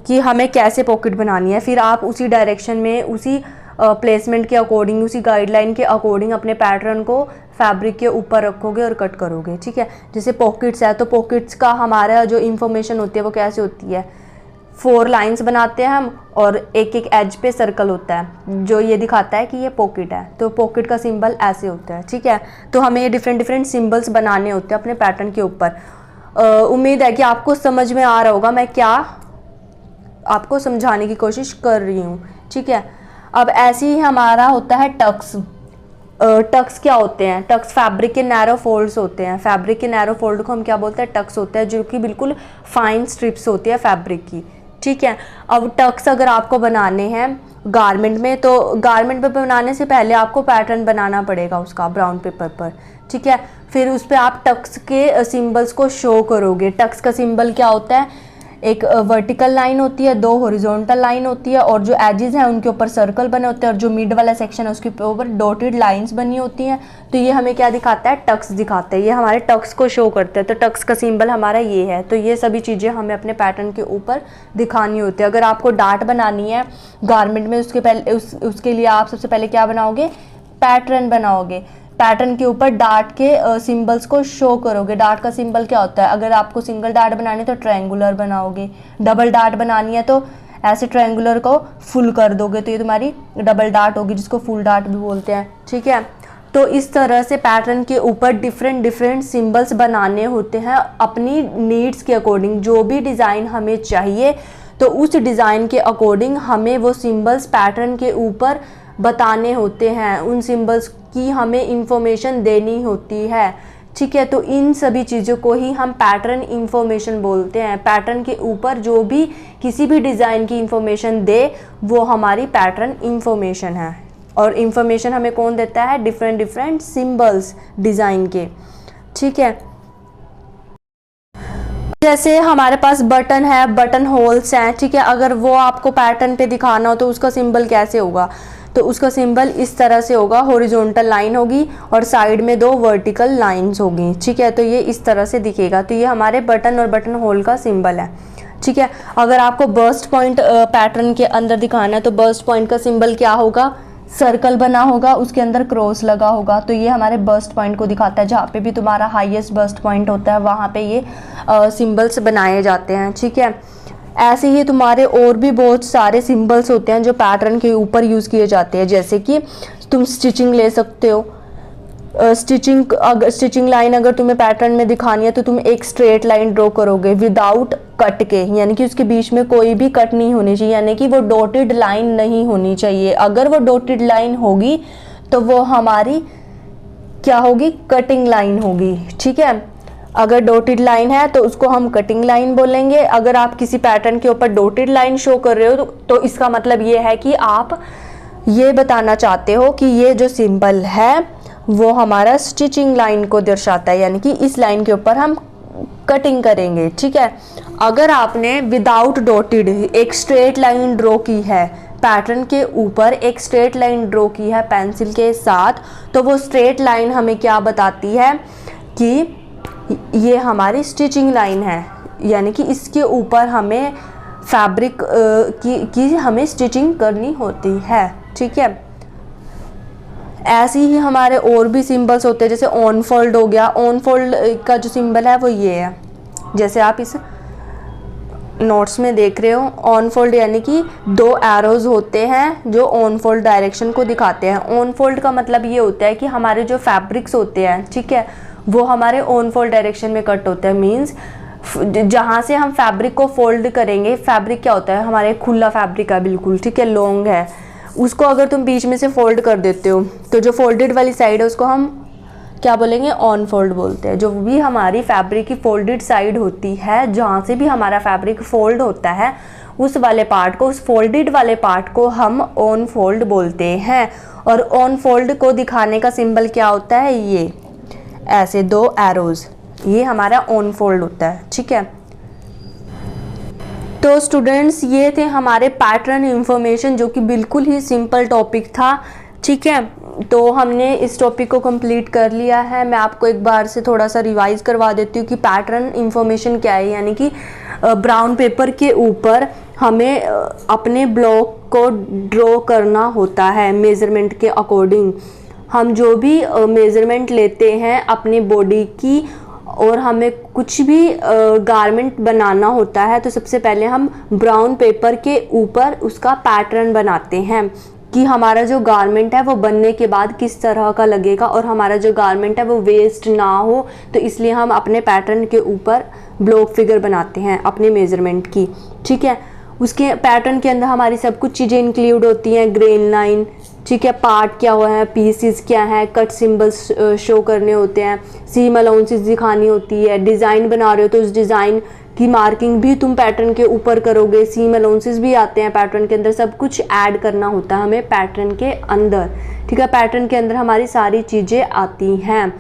कि हमें कैसे पॉकेट बनानी है। फिर आप उसी डायरेक्शन में, उसी प्लेसमेंट के अकॉर्डिंग, उसी गाइडलाइन के अकॉर्डिंग अपने पैटर्न को फैब्रिक के ऊपर रखोगे और कट करोगे, ठीक है। जैसे पॉकेट्स है तो पॉकेट्स का हमारा जो इंफॉर्मेशन होती है वो कैसे होती है, 4 लाइंस बनाते हैं हम और एक एक एज पे सर्कल होता है जो ये दिखाता है कि ये पॉकेट है, तो पॉकेट का सिंबल ऐसे होता है, ठीक है। तो हमें ये डिफरेंट डिफरेंट सिंबल्स बनाने होते हैं अपने पैटर्न के ऊपर। उम्मीद है कि आपको समझ में आ रहा होगा मैं क्या आपको समझाने की कोशिश कर रही हूँ, ठीक है। अब ऐसे ही हमारा होता है टक्स। टक्स क्या होते हैं, टक्स फैब्रिक के नैरो फोल्ड्स होते हैं। फैब्रिक के नैरो फोल्ड को हम क्या बोलते हैं, टक्स होते हैं, जो कि बिल्कुल फाइन स्ट्रिप्स होती है फैब्रिक की, ठीक है। अब टक्स अगर आपको बनाने हैं गारमेंट में, तो गारमेंट पे बनाने से पहले आपको पैटर्न बनाना पड़ेगा उसका ब्राउन पेपर पर, ठीक है। फिर उस पर आप टक्स के सिंबल्स को शो करोगे। टक्स का सिंबल क्या होता है, एक वर्टिकल लाइन होती है, 2 हॉरिजॉन्टल लाइन होती है, और जो एजेस हैं उनके ऊपर सर्कल बने होते हैं, और जो मिड वाला सेक्शन है उसके ऊपर डॉटेड लाइंस बनी होती हैं। तो ये हमें क्या दिखाता है, टक्स दिखाता है, ये हमारे टक्स को शो करते हैं। तो टक्स का सिंबल हमारा ये है। तो ये सभी चीज़ें हमें अपने पैटर्न के ऊपर दिखानी होती है। अगर आपको डार्ट बनानी है गारमेंट में, उसके लिए आप सबसे पहले क्या बनाओगे, पैटर्न बनाओगे। पैटर्न के ऊपर डार्ट के सिंबल्स को शो करोगे। डार्ट का सिंबल क्या होता है, अगर आपको सिंगल डार्ट बनानी है तो ट्रायंगुलर बनाओगे, डबल डार्ट बनानी है तो ऐसे ट्रायंगुलर को फुल कर दोगे, तो ये तुम्हारी डबल डार्ट होगी, जिसको फुल डार्ट भी बोलते हैं। ठीक है, तो इस तरह से पैटर्न के ऊपर डिफरेंट सिंबल्स बनाने होते हैं अपनी नीड्स के अकॉर्डिंग। जो भी डिज़ाइन हमें चाहिए तो उस डिज़ाइन के अकॉर्डिंग हमें वो सिंबल्स पैटर्न के ऊपर बताने होते हैं, उन सिंबल्स की हमें इंफॉर्मेशन देनी होती है। ठीक है, तो इन सभी चीज़ों को ही हम पैटर्न इंफॉर्मेशन बोलते हैं। पैटर्न के ऊपर जो भी किसी भी डिज़ाइन की इंफॉर्मेशन दे वो हमारी पैटर्न इंफॉर्मेशन है। और इंफॉर्मेशन हमें कौन देता है, डिफरेंट सिंबल्स डिज़ाइन के। ठीक है, जैसे हमारे पास बटन है, बटन होल्स हैं। ठीक है, अगर वो आपको पैटर्न पे दिखाना हो तो उसका सिंबल कैसे होगा, तो उसका सिंबल इस तरह से होगा, हॉरिजॉन्टल लाइन होगी और साइड में 2 वर्टिकल लाइंस होगी। ठीक है, तो ये इस तरह से दिखेगा। तो ये हमारे बटन और बटन होल का सिंबल है। ठीक है, अगर आपको बर्स्ट पॉइंट पैटर्न के अंदर दिखाना है तो बर्स्ट पॉइंट का सिंबल क्या होगा, सर्कल बना होगा, उसके अंदर क्रॉस लगा होगा। तो ये हमारे बर्स्ट पॉइंट को दिखाता है। जहाँ पे भी तुम्हारा हाईएस्ट बर्स्ट पॉइंट होता है वहाँ पे ये सिंबल्स बनाए जाते हैं। ठीक है, ऐसे ही तुम्हारे और भी बहुत सारे सिंबल्स होते हैं जो पैटर्न के ऊपर यूज़ किए जाते हैं। जैसे कि तुम स्टिचिंग ले सकते हो। स्टिचिंग लाइन अगर तुम्हें पैटर्न में दिखानी है तो तुम एक स्ट्रेट लाइन ड्रॉ करोगे विदाउट कट के, यानी कि उसके बीच में कोई भी कट नहीं होनी चाहिए, यानी कि वो डॉटेड लाइन नहीं होनी चाहिए। अगर वो डॉटेड लाइन होगी तो वो हमारी क्या होगी, कटिंग लाइन होगी। ठीक है, अगर डॉटेड लाइन है तो उसको हम कटिंग लाइन बोलेंगे। अगर आप किसी पैटर्न के ऊपर डॉटेड लाइन शो कर रहे हो तो इसका मतलब ये है कि आप ये बताना चाहते हो कि ये जो सिंबल है वो हमारा स्टिचिंग लाइन को दर्शाता है, यानी कि इस लाइन के ऊपर हम कटिंग करेंगे। ठीक है, अगर आपने विदाउट डॉटेड एक स्ट्रेट लाइन ड्रॉ की है, पैटर्न के ऊपर एक स्ट्रेट लाइन ड्रॉ की है पेंसिल के साथ, तो वो स्ट्रेट लाइन हमें क्या बताती है कि ये हमारी स्टिचिंग लाइन है, यानी कि इसके ऊपर हमें फैब्रिक की हमें स्टिचिंग करनी होती है। ठीक है, ऐसे ही हमारे और भी सिंबल्स होते हैं, जैसे ऑन फोल्ड हो गया। ऑन फोल्ड का जो सिंबल है वो ये है, जैसे आप इस नोट्स में देख रहे हो। ऑन फोल्ड यानी कि 2 एरोज होते हैं जो ऑन फोल्ड डायरेक्शन को दिखाते हैं। ऑन फोल्ड का मतलब ये होता है कि हमारे जो फैब्रिक्स होते हैं, ठीक है, वो हमारे ऑन फोल्ड डायरेक्शन में कट होते हैं। मीन्स जहाँ से हम फैब्रिक को फोल्ड करेंगे, फैब्रिक क्या होता है, हमारे खुला फैब्रिक है बिल्कुल, ठीक है, लॉन्ग है, उसको अगर तुम बीच में से फोल्ड कर देते हो तो जो फोल्डेड वाली साइड है उसको हम क्या बोलेंगे, ऑन फोल्ड बोलते हैं। जो भी हमारी फैब्रिक की फोल्डेड साइड होती है, जहाँ से भी हमारा फैब्रिक फोल्ड होता है, उस वाले पार्ट को, उस फोल्डेड वाले पार्ट को हम ऑन फोल्ड बोलते हैं। और ऑन फोल्ड को दिखाने का सिंबल क्या होता है, ये ऐसे 2 एरोज, ये हमारा ऑन फोल्ड होता है। ठीक है, तो स्टूडेंट्स ये थे हमारे पैटर्न इंफॉर्मेशन, जो कि बिल्कुल ही सिंपल टॉपिक था। ठीक है, तो हमने इस टॉपिक को कंप्लीट कर लिया है। मैं आपको एक बार से थोड़ा सा रिवाइज करवा देती हूँ कि पैटर्न इंफॉर्मेशन क्या है। यानी कि ब्राउन पेपर के ऊपर हमें अपने ब्लॉक को ड्रॉ करना होता है मेज़रमेंट के अकॉर्डिंग। हम जो भी मेज़रमेंट लेते हैं अपनी बॉडी की और हमें कुछ भी गारमेंट बनाना होता है, तो सबसे पहले हम ब्राउन पेपर के ऊपर उसका पैटर्न बनाते हैं कि हमारा जो गारमेंट है वो बनने के बाद किस तरह का लगेगा और हमारा जो गारमेंट है वो वेस्ट ना हो। तो इसलिए हम अपने पैटर्न के ऊपर ब्लॉक फिगर बनाते हैं अपने मेज़रमेंट की। ठीक है, उसके पैटर्न के अंदर हमारी सब कुछ चीज़ें इंक्लूड होती हैं, ग्रेन लाइन, ठीक है, पार्ट क्या हुआ है, पीसेस क्या है, कट सिंबल्स शो करने होते हैं, सीम अलाउंसेस दिखानी होती है, डिज़ाइन बना रहे हो तो उस डिज़ाइन की मार्किंग भी तुम पैटर्न के ऊपर करोगे, सीम अलाउंसेस भी आते हैं पैटर्न के अंदर, सब कुछ ऐड करना होता है हमें पैटर्न के अंदर। ठीक है, पैटर्न के अंदर हमारी सारी चीज़ें आती हैं।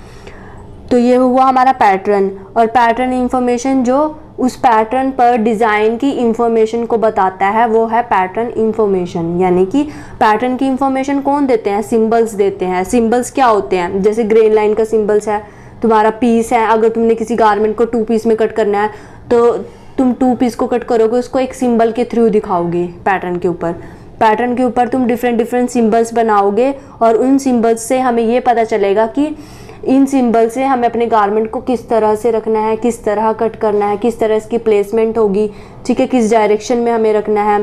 तो ये हुआ हमारा पैटर्न। और पैटर्न इंफॉर्मेशन जो उस पैटर्न पर डिज़ाइन की इंफॉर्मेशन को बताता है, वो है पैटर्न इंफॉर्मेशन। यानी कि पैटर्न की इंफॉर्मेशन कौन देते हैं? सिंबल्स देते हैं। सिंबल्स क्या होते हैं? जैसे ग्रेन लाइन का सिंबल्स है, तुम्हारा पीस है, अगर तुमने किसी गारमेंट को 2 पीस में कट करना है तो तुम 2 पीस को कट करोगे, उसको एक सिंबल के थ्रू दिखाओगे पैटर्न के ऊपर। पैटर्न के ऊपर तुम डिफरेंट सिंबल्स बनाओगे और उन सिंबल्स से हमें ये पता चलेगा कि इन सिंबल से हमें अपने गारमेंट को किस तरह से रखना है, किस तरह कट करना है, किस तरह इसकी प्लेसमेंट होगी, ठीक है, किस डायरेक्शन में हमें रखना है,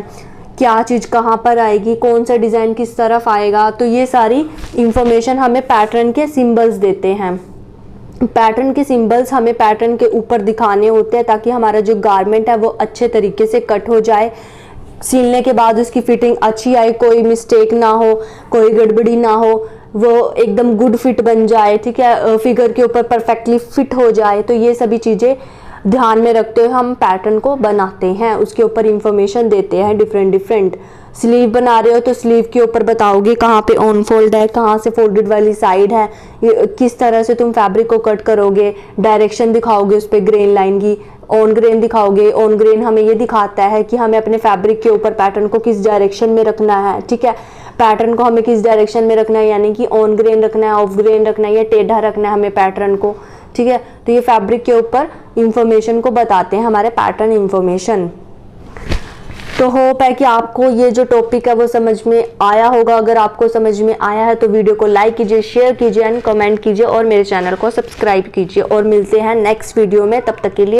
क्या चीज़ कहाँ पर आएगी, कौन सा डिज़ाइन किस तरफ आएगा। तो ये सारी इंफॉर्मेशन हमें पैटर्न के सिंबल्स देते हैं। पैटर्न के सिंबल्स हमें पैटर्न के ऊपर दिखाने होते हैं ताकि हमारा जो गारमेंट है वो अच्छे तरीके से कट हो जाए, सिलने के बाद उसकी फिटिंग अच्छी आए, कोई मिस्टेक ना हो, कोई गड़बड़ी ना हो, वो एकदम गुड फिट बन जाए, ठीक है, फिगर के ऊपर परफेक्टली फिट हो जाए। तो ये सभी चीज़ें ध्यान में रखते हुए हम पैटर्न को बनाते हैं, उसके ऊपर इंफॉर्मेशन देते हैं डिफरेंट। स्लीव बना रहे हो तो स्लीव के ऊपर बताओगे कहाँ पे ऑन फोल्ड है, कहाँ से फोल्डेड वाली साइड है, किस तरह से तुम फैब्रिक को कट करोगे, डायरेक्शन दिखाओगे उस पर ग्रेन लाइन की, ऑन ग्रेन दिखाओगे। ऑन ग्रेन हमें ये दिखाता है कि हमें अपने फैब्रिक के ऊपर पैटर्न को किस डायरेक्शन में रखना है, ठीक है, पैटर्न को हमें किस डायरेक्शन में रखना है, यानी कि ऑन ग्रेन रखना है, ऑफ ग्रेन रखना है या टेढ़ा रखना है हमें पैटर्न को, ठीक है। तो ये फैब्रिक के ऊपर इंफॉर्मेशन को बताते हैं हमारे पैटर्न इंफॉर्मेशन। तो होप है कि आपको ये जो टॉपिक है वो समझ में आया होगा। अगर आपको समझ में आया है तो वीडियो को लाइक कीजिए, शेयर कीजिए एंड कमेंट कीजिए और मेरे चैनल को सब्सक्राइब कीजिए। और मिलते हैं नेक्स्ट वीडियो में, तब तक के लिए